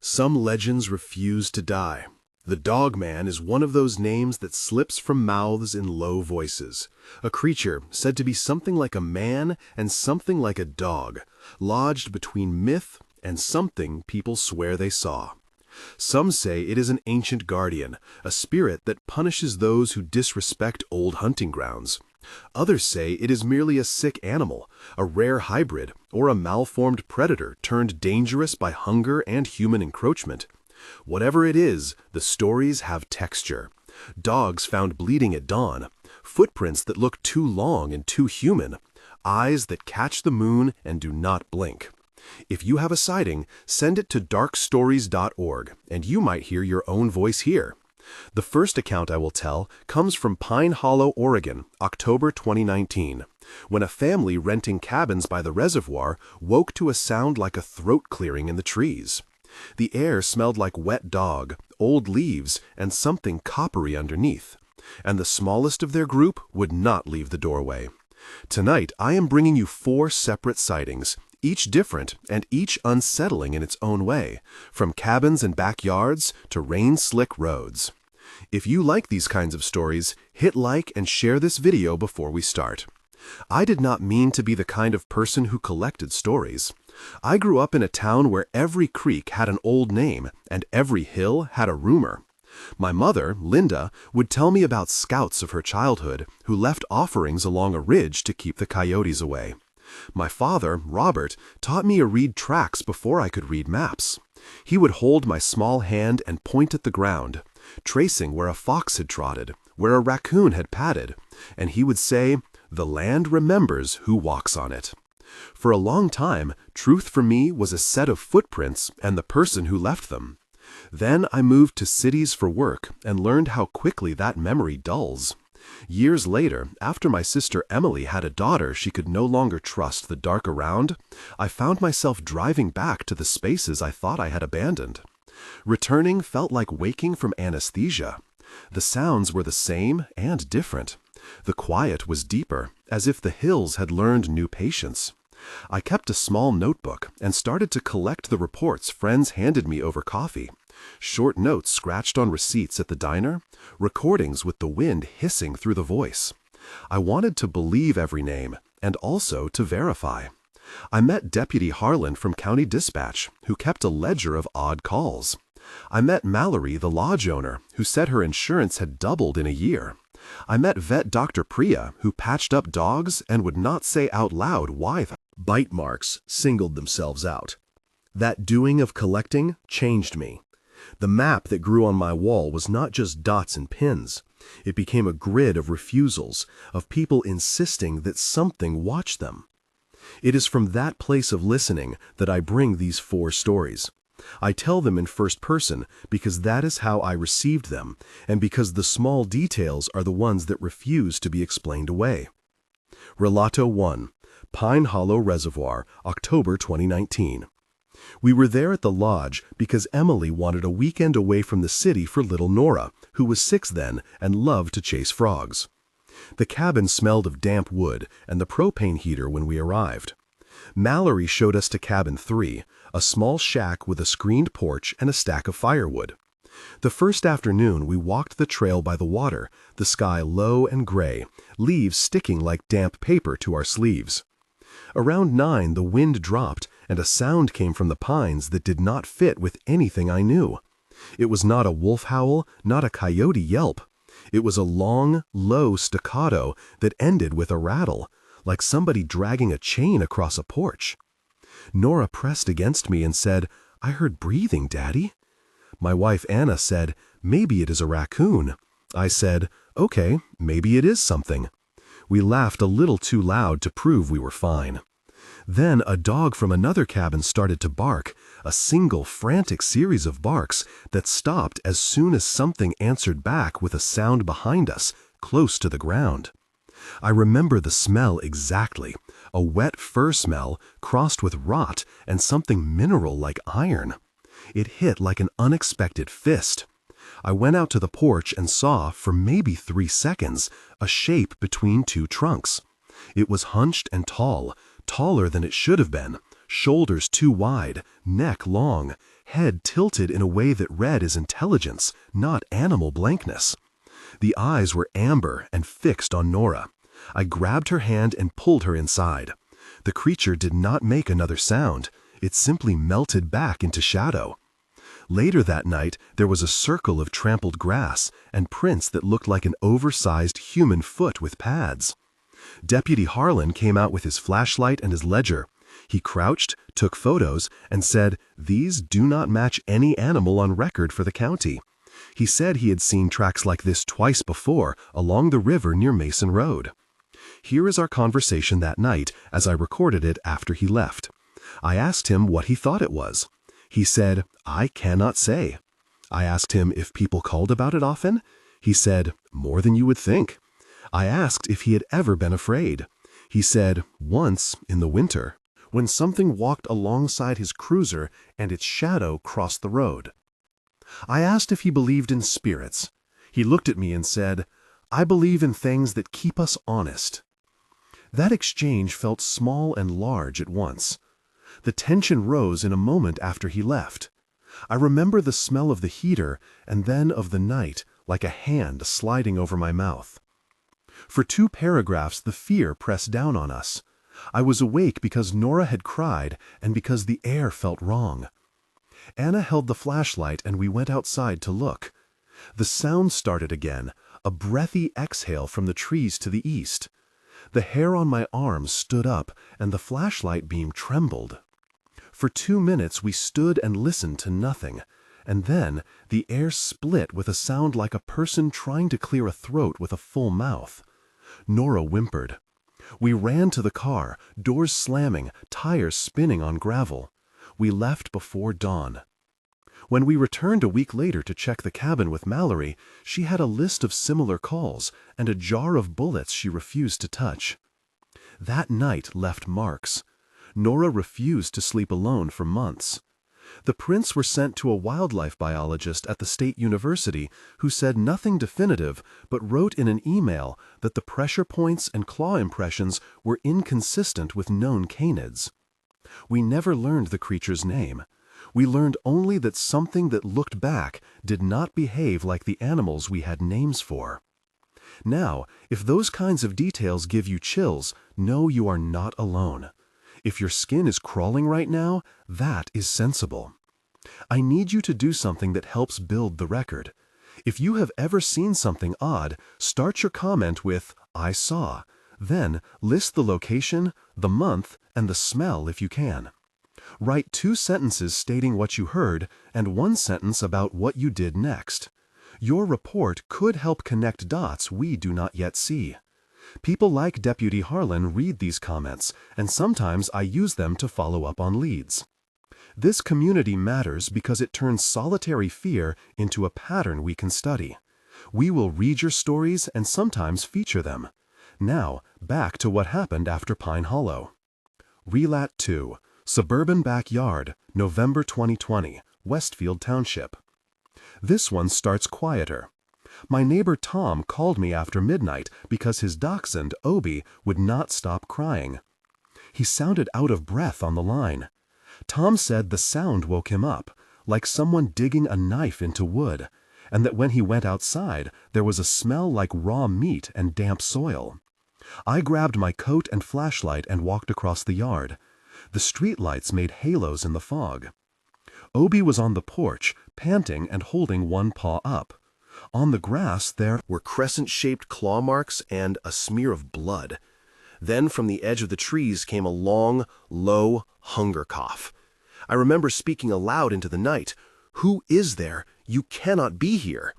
Some legends refuse to die. The Dogman is one of those names that slips from mouths in low voices. A creature said to be something like a man and something like a dog, lodged between myth and something people swear they saw. Some say it is an ancient guardian, a spirit that punishes those who disrespect old hunting grounds. Others say it is merely a sick animal, a rare hybrid, or a malformed predator turned dangerous by hunger and human encroachment. Whatever it is, the stories have texture. Dogs found bleeding at dawn, footprints that look too long and too human, eyes that catch the moon and do not blink. If you have a sighting, send it to darkstories.org, and you might hear your own voice here. The first account I will tell comes from Pine Hollow, Oregon, October 2019, when a family renting cabins by the reservoir woke to a sound like a throat clearing in the trees. The air smelled like wet dog, old leaves, and something coppery underneath. And the smallest of their group would not leave the doorway. Tonight, I am bringing you 4 separate sightings, each different and each unsettling in its own way, from cabins and backyards to rain-slick roads. If you like these kinds of stories, hit like and share this video before we start. I did not mean to be the kind of person who collected stories. I grew up in a town where every creek had an old name and every hill had a rumor. My mother, Linda, would tell me about scouts of her childhood who left offerings along a ridge to keep the coyotes away. My father, Robert, taught me to read tracks before I could read maps. He would hold my small hand and point at the ground, tracing where a fox had trotted, where a raccoon had padded, and he would say, "The land remembers who walks on it." For a long time, truth for me was a set of footprints and the person who left them. Then I moved to cities for work and learned how quickly that memory dulls. Years later, after my sister Emily had a daughter she could no longer trust the dark around, I found myself driving back to the spaces I thought I had abandoned. Returning felt like waking from anesthesia. The sounds were the same and different. The quiet was deeper, as if the hills had learned new patience. I kept a small notebook and started to collect the reports friends handed me over coffee. Short notes scratched on receipts at the diner, recordings with the wind hissing through the voice. I wanted to believe every name, and also to verify. I met Deputy Harlan from County Dispatch, who kept a ledger of odd calls. I met Mallory, the lodge owner, who said her insurance had doubled in a year. I met vet Dr. Priya, who patched up dogs and would not say out loud why. Bite marks singled themselves out. That doing of collecting changed me. The map that grew on my wall was not just dots and pins. It became a grid of refusals, of people insisting that something watched them. It is from that place of listening that I bring these 4 stories. I tell them in first person because that is how I received them, and because the small details are the ones that refuse to be explained away. Relato 1. Pine Hollow Reservoir, October 2019. We were there at the lodge because Emily wanted a weekend away from the city for little Nora, who was 6 then and loved to chase frogs. The cabin smelled of damp wood and the propane heater when we arrived. Mallory showed us to cabin 3, a small shack with a screened porch and a stack of firewood. The first afternoon we walked the trail by the water, the sky low and gray, leaves sticking like damp paper to our sleeves. Around 9 the wind dropped and a sound came from the pines that did not fit with anything I knew. It was not a wolf howl, not a coyote yelp. It was a long, low staccato that ended with a rattle, like somebody dragging a chain across a porch. Nora pressed against me and said, "I heard breathing, Daddy." My wife Anna said, "Maybe it is a raccoon." I said, "Okay, maybe it is something." We laughed a little too loud to prove we were fine. Then a dog from another cabin started to bark, a single frantic series of barks that stopped as soon as something answered back with a sound behind us, close to the ground. I remember the smell exactly, a wet fur smell crossed with rot and something mineral like iron. It hit like an unexpected fist. I went out to the porch and saw, for maybe 3 seconds, a shape between 2 trunks. It was hunched and tall, taller than it should have been, shoulders too wide, neck long, head tilted in a way that read as intelligence, not animal blankness. The eyes were amber and fixed on Nora. I grabbed her hand and pulled her inside. The creature did not make another sound. It simply melted back into shadow. Later that night, there was a circle of trampled grass and prints that looked like an oversized human foot with pads. Deputy Harlan came out with his flashlight and his ledger. He crouched, took photos, and said, "These do not match any animal on record for the county." He said he had seen tracks like this twice before along the river near Mason Road. Here is our conversation that night as I recorded it after he left. I asked him what he thought it was. He said, "I cannot say." I asked him if people called about it often. He said, "More than you would think." I asked if he had ever been afraid. He said, "Once, in the winter, when something walked alongside his cruiser and its shadow crossed the road." I asked if he believed in spirits. He looked at me and said, "I believe in things that keep us honest." That exchange felt small and large at once. The tension rose in a moment after he left. I remember the smell of the heater and then of the night, like a hand sliding over my mouth. For 2 paragraphs, the fear pressed down on us. I was awake because Nora had cried and because the air felt wrong. Anna held the flashlight and we went outside to look. The sound started again, a breathy exhale from the trees to the east. The hair on my arms stood up and the flashlight beam trembled. For 2 minutes we stood and listened to nothing, and then the air split with a sound like a person trying to clear a throat with a full mouth. Nora whimpered. We ran to the car, doors slamming, tires spinning on gravel. We left before dawn. When we returned a week later to check the cabin with Mallory, she had a list of similar calls and a jar of bullets she refused to touch. That night left marks. Nora refused to sleep alone for months. The prints were sent to a wildlife biologist at the State University who said nothing definitive but wrote in an email that the pressure points and claw impressions were inconsistent with known canids. We never learned the creature's name. We learned only that something that looked back did not behave like the animals we had names for. Now, if those kinds of details give you chills, know you are not alone. If your skin is crawling right now, that is sensible. I need you to do something that helps build the record. If you have ever seen something odd, start your comment with, "I saw." Then list the location, the month, and the smell if you can. Write 2 sentences stating what you heard and 1 sentence about what you did next. Your report could help connect dots we do not yet see. People like Deputy Harlan read these comments, and sometimes I use them to follow up on leads. This community matters because it turns solitary fear into a pattern we can study. We will read your stories and sometimes feature them. Now, back to what happened after Pine Hollow. Relat 2, Suburban Backyard, November 2020, Westfield Township. This one starts quieter. My neighbor Tom called me after midnight because his dachshund, Obi, would not stop crying. He sounded out of breath on the line. Tom said the sound woke him up, like someone digging a knife into wood, and that when he went outside, there was a smell like raw meat and damp soil. I grabbed my coat and flashlight and walked across the yard. The streetlights made halos in the fog. Obi was on the porch, panting and holding one paw up. On the grass there were crescent-shaped claw marks and a smear of blood. Then from the edge of the trees came a long, low hunger cough. I remember speaking aloud into the night, "Who is there? You cannot be here."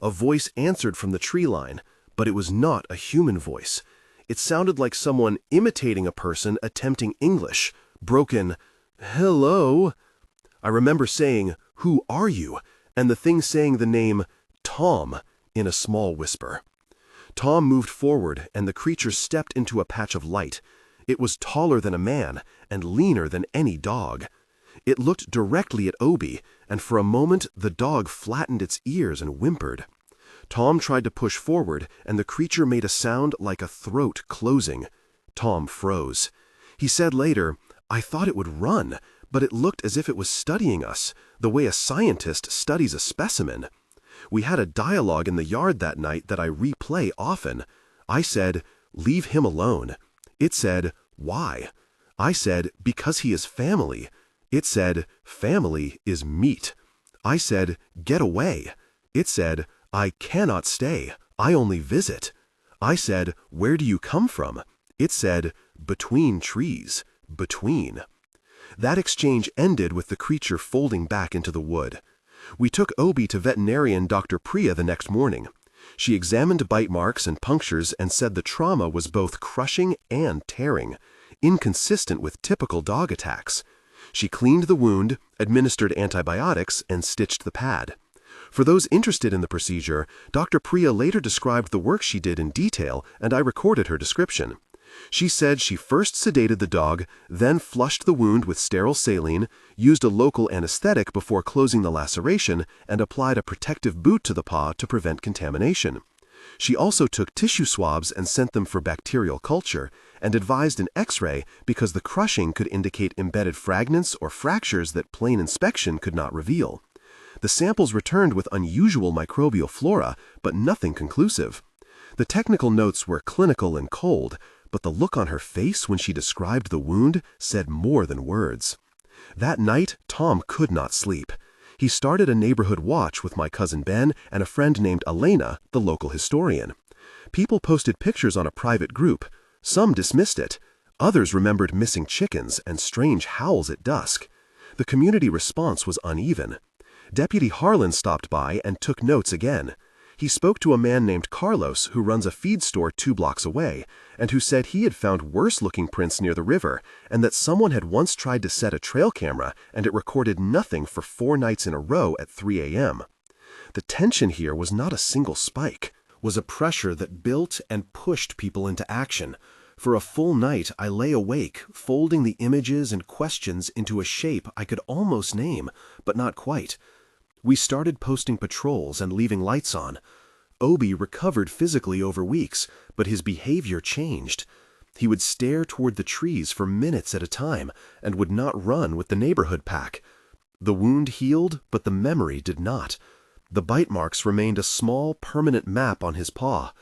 A voice answered from the tree line, but it was not a human voice. It sounded like someone imitating a person attempting English, broken, "Hello." I remember saying, "Who are you?" and the thing saying the name Tom in a small whisper. Tom moved forward and the creature stepped into a patch of light. It was taller than a man and leaner than any dog. It looked directly at Obi, and for a moment the dog flattened its ears and whimpered. Tom tried to push forward, and the creature made a sound like a throat closing. Tom froze. He said later, "I thought it would run, but it looked as if it was studying us, the way a scientist studies a specimen. We had a dialogue in the yard that night that I replay often. I said, "Leave him alone." It said, "Why?" I said, "Because he is family." It said, "Family is meat." I said, "Get away." It said, "I cannot stay. I only visit." I said, "Where do you come from?" It said, "Between trees. Between." That exchange ended with the creature folding back into the wood. We took Obi to veterinarian Dr. Priya the next morning. She examined bite marks and punctures and said the trauma was both crushing and tearing, inconsistent with typical dog attacks. She cleaned the wound, administered antibiotics, and stitched the pad. For those interested in the procedure, Dr. Priya later described the work she did in detail, and I recorded her description. She said she first sedated the dog, then flushed the wound with sterile saline, used a local anesthetic before closing the laceration, and applied a protective boot to the paw to prevent contamination. She also took tissue swabs and sent them for bacterial culture, and advised an X-ray because the crushing could indicate embedded fragments or fractures that plain inspection could not reveal. The samples returned with unusual microbial flora, but nothing conclusive. The technical notes were clinical and cold, but the look on her face when she described the wound said more than words. That night, Tom could not sleep. He started a neighborhood watch with my cousin Ben and a friend named Elena, the local historian. People posted pictures on a private group. Some dismissed it. Others remembered missing chickens and strange howls at dusk. The community response was uneven. Deputy Harlan stopped by and took notes again. He spoke to a man named Carlos who runs a feed store 2 blocks away, and who said he had found worse-looking prints near the river, and that someone had once tried to set a trail camera, and it recorded nothing for 4 nights in a row at 3 a.m. The tension here was not a single spike, was a pressure that built and pushed people into action. For a full night, I lay awake, folding the images and questions into a shape I could almost name, but not quite. We started posting patrols and leaving lights on. Obi recovered physically over weeks, but his behavior changed. He would stare toward the trees for minutes at a time and would not run with the neighborhood pack. The wound healed, but the memory did not. The bite marks remained a small, permanent map on his paw.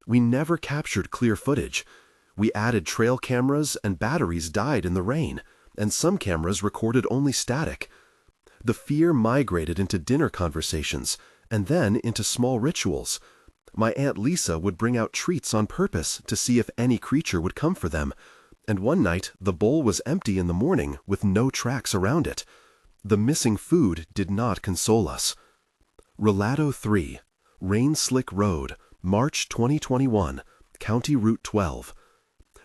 We never captured clear footage. We added trail cameras, and batteries died in the rain, and some cameras recorded only static. The fear migrated into dinner conversations, and then into small rituals. My Aunt Lisa would bring out treats on purpose to see if any creature would come for them, and one night the bowl was empty in the morning with no tracks around it. The missing food did not console us. Relato 3, Rain Slick Road, March 2021, County Route 12.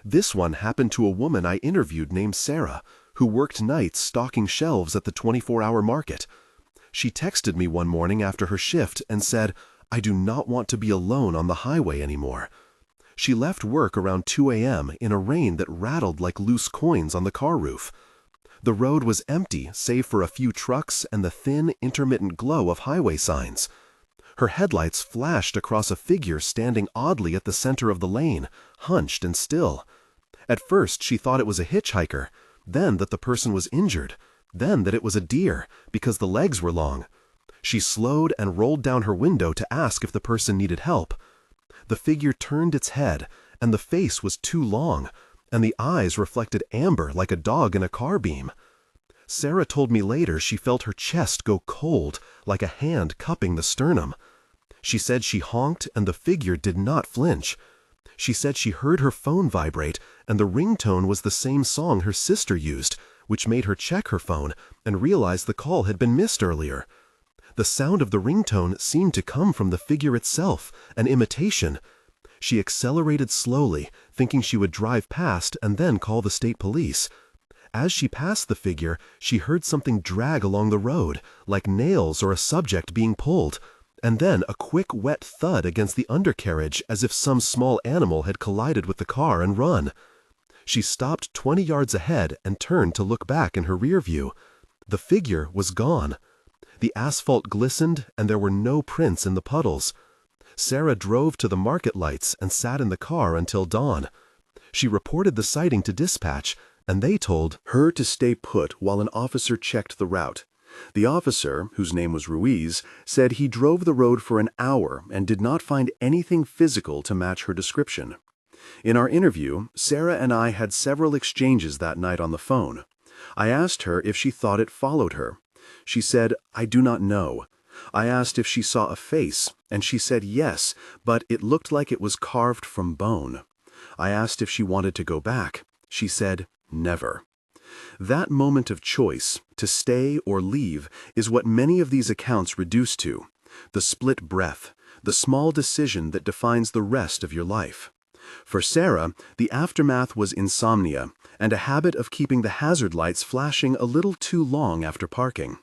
This one happened to a woman I interviewed named Sarah, who worked nights stocking shelves at the 24-hour market. She texted me one morning after her shift and said, "I do not want to be alone on the highway anymore." She left work around 2 a.m. in a rain that rattled like loose coins on the car roof. The road was empty save for a few trucks and the thin, intermittent glow of highway signs. Her headlights flashed across a figure standing oddly at the center of the lane, hunched and still. At first she thought it was a hitchhiker, then that the person was injured, then that it was a deer, because the legs were long. She slowed and rolled down her window to ask if the person needed help. The figure turned its head, and the face was too long, and the eyes reflected amber like a dog in a car beam. Sarah told me later she felt her chest go cold, like a hand cupping the sternum. She said she honked and the figure did not flinch. She said she heard her phone vibrate, and the ringtone was the same song her sister used, which made her check her phone and realize the call had been missed earlier. The sound of the ringtone seemed to come from the figure itself, an imitation. She accelerated slowly, thinking she would drive past and then call the state police. As she passed the figure, she heard something drag along the road, like nails or a subject being pulled, and then a quick wet thud against the undercarriage as if some small animal had collided with the car and run. She stopped 20 yards ahead and turned to look back in her rear view. The figure was gone. The asphalt glistened and there were no prints in the puddles. Sarah drove to the market lights and sat in the car until dawn. She reported the sighting to dispatch, and they told her to stay put while an officer checked the route. The officer, whose name was Ruiz, said he drove the road for an hour and did not find anything physical to match her description. In our interview, Sarah and I had several exchanges that night on the phone. I asked her if she thought it followed her. She said, "I do not know." I asked if she saw a face, and she said yes, but it looked like it was carved from bone. I asked if she wanted to go back. She said, "Never." That moment of choice, to stay or leave, is what many of these accounts reduce to: the split breath, the small decision that defines the rest of your life. For Sarah, the aftermath was insomnia and a habit of keeping the hazard lights flashing a little too long after parking.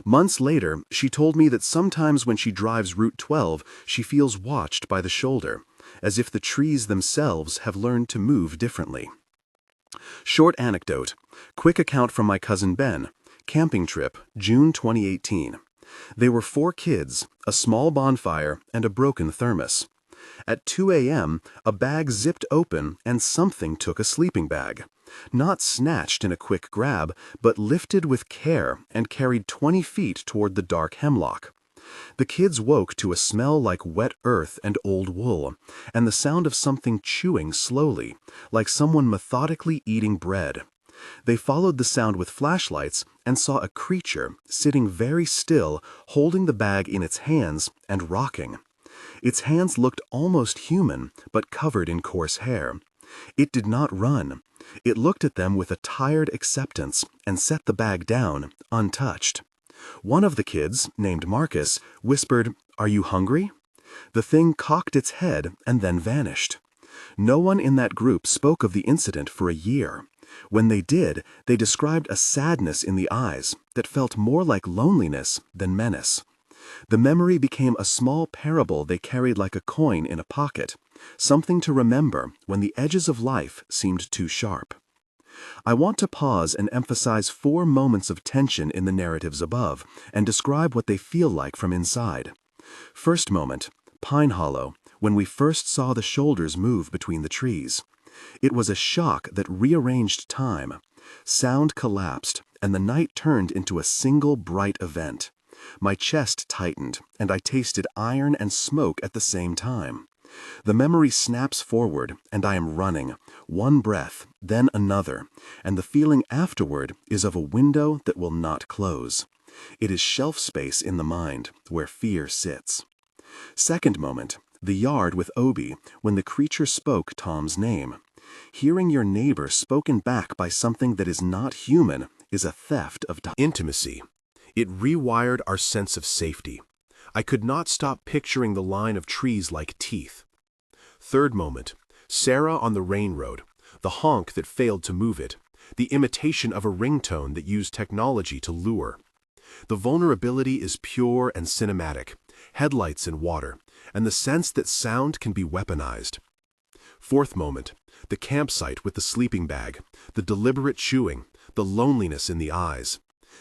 Months later, she told me that sometimes when she drives Route 12, she feels watched by the shoulder, as if the trees themselves have learned to move differently. Short anecdote. Quick account from my cousin Ben. Camping trip, June 2018. They were 4 kids, a small bonfire, and a broken thermos. At 2 a.m., a bag zipped open and something took a sleeping bag. Not snatched in a quick grab, but lifted with care and carried 20 feet toward the dark hemlock. The kids woke to a smell like wet earth and old wool, and the sound of something chewing slowly, like someone methodically eating bread. They followed the sound with flashlights and saw a creature sitting very still, holding the bag in its hands and rocking. Its hands looked almost human, but covered in coarse hair. It did not run. It looked at them with a tired acceptance and set the bag down, untouched. One of the kids, named Marcus, whispered, "Are you hungry?" The thing cocked its head and then vanished. No one in that group spoke of the incident for a year. When they did, they described a sadness in the eyes that felt more like loneliness than menace. The memory became a small parable they carried like a coin in a pocket, something to remember when the edges of life seemed too sharp. I want to pause and emphasize 4 moments of tension in the narratives above and describe what they feel like from inside. First moment, Pine Hollow, when we first saw the shoulders move between the trees. It was a shock that rearranged time. Sound collapsed, and the night turned into a single bright event. My chest tightened, and I tasted iron and smoke at the same time. The memory snaps forward, and I am running, one breath, then another, and the feeling afterward is of a window that will not close. It is shelf space in the mind, where fear sits. Second moment, the yard with Obi, when the creature spoke Tom's name. Hearing your neighbor spoken back by something that is not human is a theft of intimacy. It rewired our sense of safety. I could not stop picturing the line of trees like teeth. Third moment, Sarah on the rain road, the honk that failed to move it, the imitation of a ringtone that used technology to lure. The vulnerability is pure and cinematic, headlights in water, and the sense that sound can be weaponized. Fourth moment, the campsite with the sleeping bag, the deliberate chewing, the loneliness in the eyes.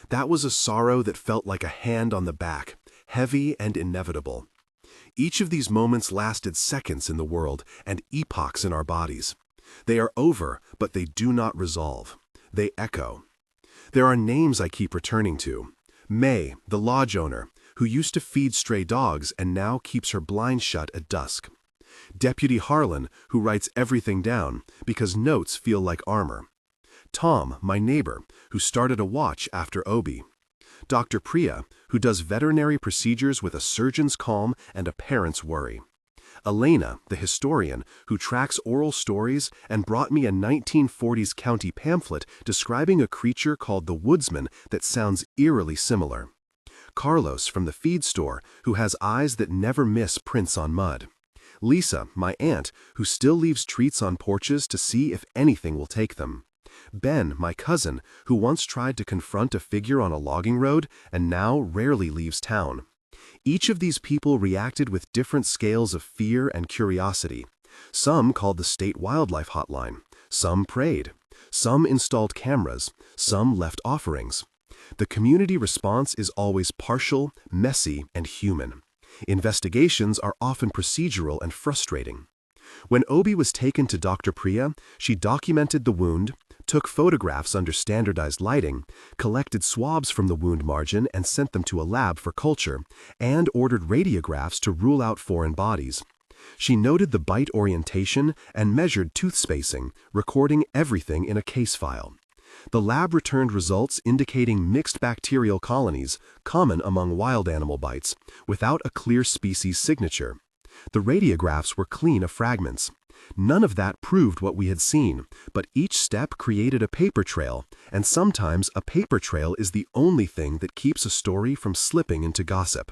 That was a sorrow that felt like a hand on the back, heavy and inevitable. Each of these moments lasted seconds in the world and epochs in our bodies. They are over, but they do not resolve. They echo. There are names I keep returning to. May, the lodge owner, who used to feed stray dogs and now keeps her blinds shut at dusk. Deputy Harlan, who writes everything down because notes feel like armor. Tom, my neighbor, who started a watch after Obi. Dr. Priya, who does veterinary procedures with a surgeon's calm and a parent's worry. Elena, the historian, who tracks oral stories and brought me a 1940s county pamphlet describing a creature called the woodsman that sounds eerily similar. Carlos from the feed store, who has eyes that never miss prints on mud. Lisa, my aunt, who still leaves treats on porches to see if anything will take them. Ben, my cousin, who once tried to confront a figure on a logging road and now rarely leaves town. Each of these people reacted with different scales of fear and curiosity. Some called the state wildlife hotline, some prayed, some installed cameras, some left offerings. The community response is always partial, messy, and human. Investigations are often procedural and frustrating. When Obi was taken to Dr. Priya, she documented the wound, took photographs under standardized lighting, collected swabs from the wound margin and sent them to a lab for culture, and ordered radiographs to rule out foreign bodies. She noted the bite orientation and measured tooth spacing, recording everything in a case file. The lab returned results indicating mixed bacterial colonies, common among wild animal bites, without a clear species signature. The radiographs were clean of fragments. None of that proved what we had seen, but each step created a paper trail, and sometimes a paper trail is the only thing that keeps a story from slipping into gossip.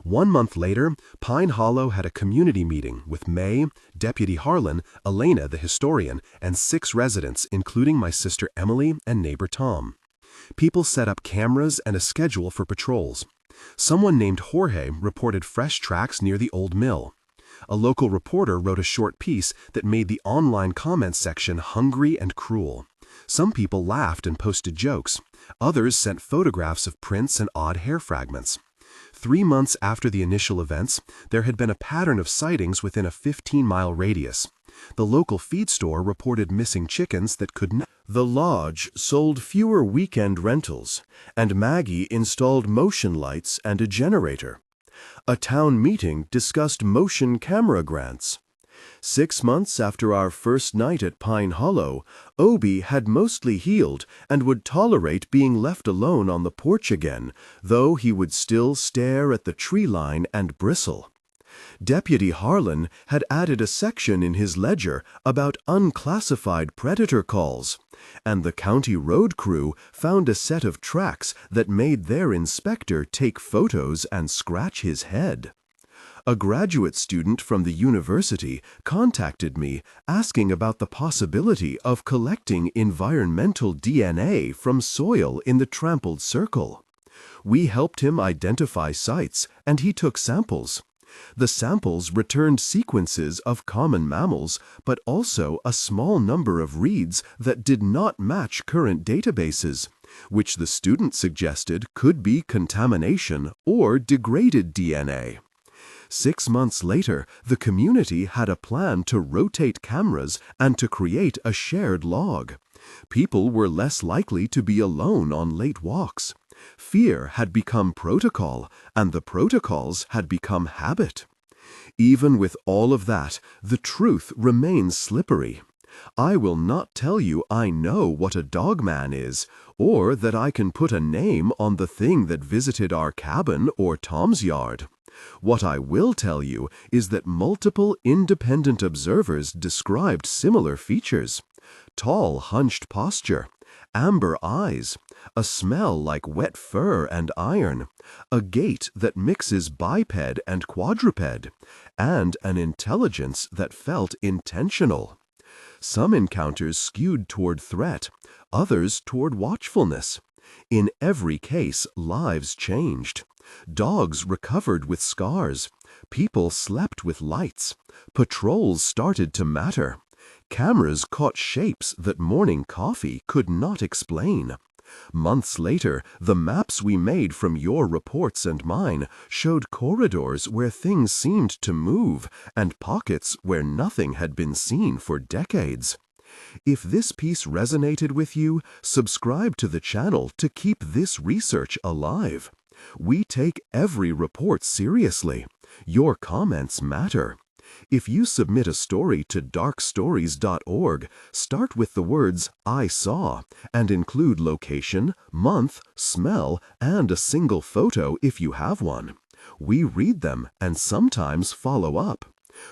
1 month later, Pine Hollow had a community meeting with May, Deputy Harlan, Elena the historian, and 6 residents, including my sister Emily and neighbor Tom. People set up cameras and a schedule for patrols. Someone named Jorge reported fresh tracks near the old mill. A local reporter wrote a short piece that made the online comments section hungry and cruel. Some people laughed and posted jokes. Others sent photographs of prints and odd hair fragments. 3 months after the initial events, there had been a pattern of sightings within a 15-mile radius. The local feed store reported missing chickens that could not. The lodge sold fewer weekend rentals, and Maggie installed motion lights and a generator. A town meeting discussed motion camera grants. 6 months after our first night at Pine Hollow, Obi had mostly healed and would tolerate being left alone on the porch again, though he would still stare at the tree line and bristle. Deputy Harlan had added a section in his ledger about unclassified predator calls, and the county road crew found a set of tracks that made their inspector take photos and scratch his head. A graduate student from the university contacted me asking about the possibility of collecting environmental DNA from soil in the trampled circle. We helped him identify sites, and he took samples. The samples returned sequences of common mammals, but also a small number of reads that did not match current databases, which the student suggested could be contamination or degraded DNA. 6 months later, the community had a plan to rotate cameras and to create a shared log. People were less likely to be alone on late walks. Fear had become protocol, and the protocols had become habit. Even with all of that, the truth remains slippery. I will not tell you I know what a dogman is, or that I can put a name on the thing that visited our cabin or Tom's yard. What I will tell you is that multiple independent observers described similar features: tall, hunched posture, amber eyes, a smell like wet fur and iron, a gait that mixes biped and quadruped, and an intelligence that felt intentional. Some encounters skewed toward threat, others toward watchfulness. In every case, lives changed. Dogs recovered with scars. People slept with lights. Patrols started to matter. Cameras caught shapes that morning coffee could not explain. Months later, the maps we made from your reports and mine showed corridors where things seemed to move and pockets where nothing had been seen for decades. If this piece resonated with you, subscribe to the channel to keep this research alive. We take every report seriously. Your comments matter. If you submit a story to darkstories.org, start with the words "I saw" and include location, month, smell, and a single photo if you have one. We read them and sometimes follow up.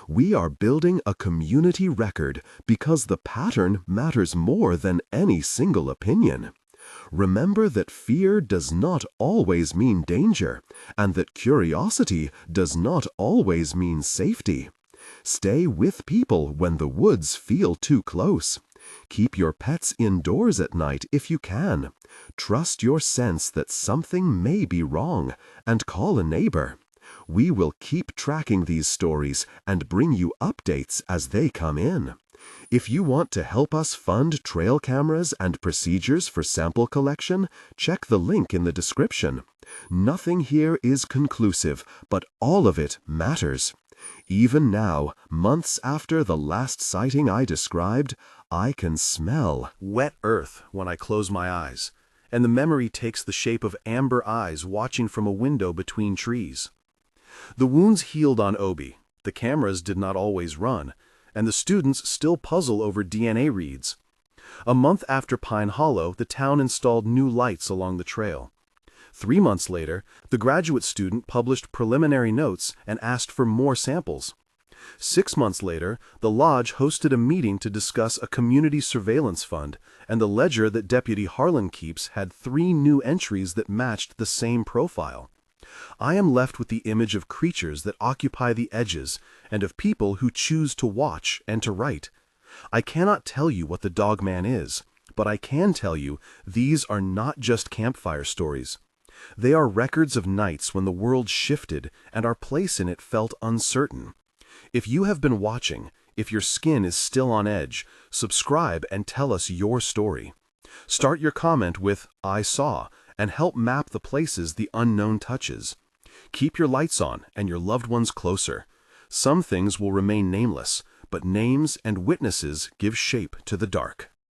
We are building a community record because the pattern matters more than any single opinion. Remember that fear does not always mean danger, and that curiosity does not always mean safety. Stay with people when the woods feel too close. Keep your pets indoors at night if you can. Trust your sense that something may be wrong, and call a neighbor. We will keep tracking these stories and bring you updates as they come in. If you want to help us fund trail cameras and procedures for sample collection, check the link in the description. Nothing here is conclusive, but all of it matters. Even now, months after the last sighting I described, I can smell wet earth when I close my eyes, and the memory takes the shape of amber eyes watching from a window between trees. The wounds healed on Obi, the cameras did not always run, and the students still puzzle over DNA reads. A month after Pine Hollow, the town installed new lights along the trail. 3 months later, the graduate student published preliminary notes and asked for more samples. 6 months later, the lodge hosted a meeting to discuss a community surveillance fund, and the ledger that Deputy Harlan keeps had 3 new entries that matched the same profile. I am left with the image of creatures that occupy the edges and of people who choose to watch and to write. I cannot tell you what the Dogman is, but I can tell you these are not just campfire stories. They are records of nights when the world shifted and our place in it felt uncertain. If you have been watching, if your skin is still on edge, subscribe and tell us your story. Start your comment with "I saw" and help map the places the unknown touches. Keep your lights on and your loved ones closer. Some things will remain nameless, but names and witnesses give shape to the dark.